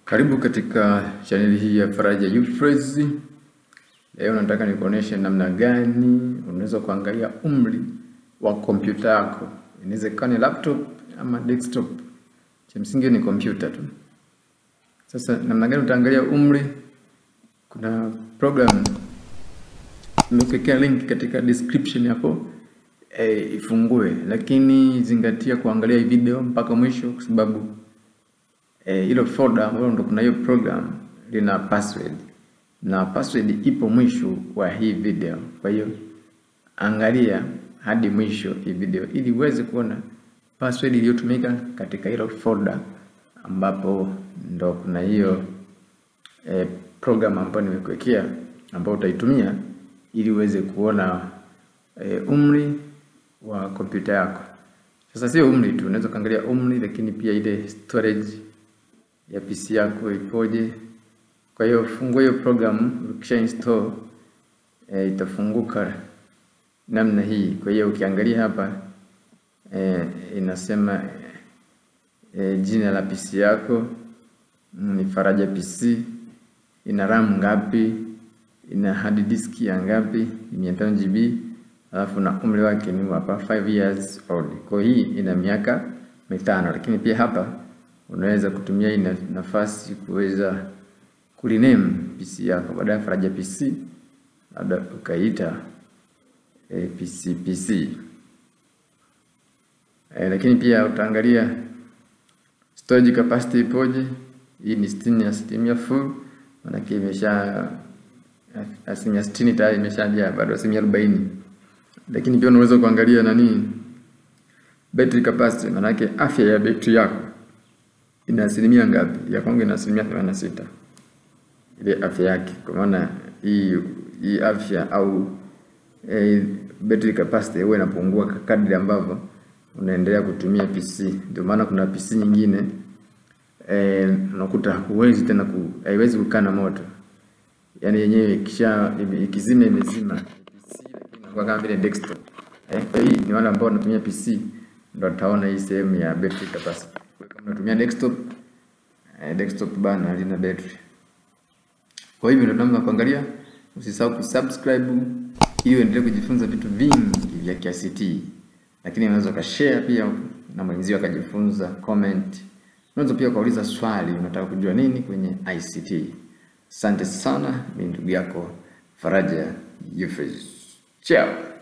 Karibu katika channel hii ya Faraja Euphrates. Leo nataka nikuoneshe namna gani unaweza kuangalia umri wa kompyuta yako. Inawezekana laptop ama desktop. Cha msingi ni kompyuta tu. Sasa namna gani utaangalia umri? Kuna program nimekuwekea link katika description hapo. Ifungue, lakini zingatia kuangalia hii video mpaka mwisho kwa sababu hilo folder ambalo ndo kuna hiyo program lina password na password ipo mwisho wa hii video. Kwa hiyo angalia hadi mwisho hii video ili uweze kuona password iliyotumika katika hilo folder ambapo ndo kuna hiyo program ambayo nimekuwekea ambayo utaitumia ili uweze kuona umri wa kompyuta yako. Sasa sio umri tu, unaweza kuangalia umri lakini pia ile storage ya PC yako ipoje. Kwa hiyo fungua hiyo program, ukisha install itafunguka namna hii. Kwa hiyo ukiangalia hapa inasema jina la PC yako ni Faraja PC, ina RAM ngapi, ina hard disk ya ngapi, 500 GB, alafu na umri wake ni hapa 5 years old. Kwa hii ina miaka 5, lakini pia hapa unaweza kutumia hii nafasi kuweza kurename PC yako. Baada ya Faraja PC labda ukaita PC. Lakini pia utaangalia storage capacity ipoje. Hii ni 60% full, maana imesha 60% tayari imeshajaa, bado 40%. Lakini pia unaweza kuangalia battery capacity, maana afya ya battery yako ina asilimia ngapi. Ya kwangu ina asilimia 86 ile afya yake, kwa maana hii afya au battery capacity huwa inapungua kadri ambavyo unaendelea kutumia PC. Ndio maana kuna PC nyingine unakuta huwezi tena haiwezi kukaa na moto, yani yenyewe ikizima imezima PC, lakini inakuwa kama vile desktop. Kwa hiyo ni wale ambao wanatumia PC ndio utaona hii sehemu ya battery capacity. Kama unatumia desktop bana halina battery. Kwa hivyo ndio namna kuangalia. Usisahau kusubscribe ili uendelee kujifunza vitu vingi vya ICT. Lakini unaweza ukashare pia na mwenzio akajifunza, comment. Unaweza pia kuuliza swali, unataka kujua nini kwenye ICT. Asante sana, mimi ndugu yako Faraja Euphrates. Ciao.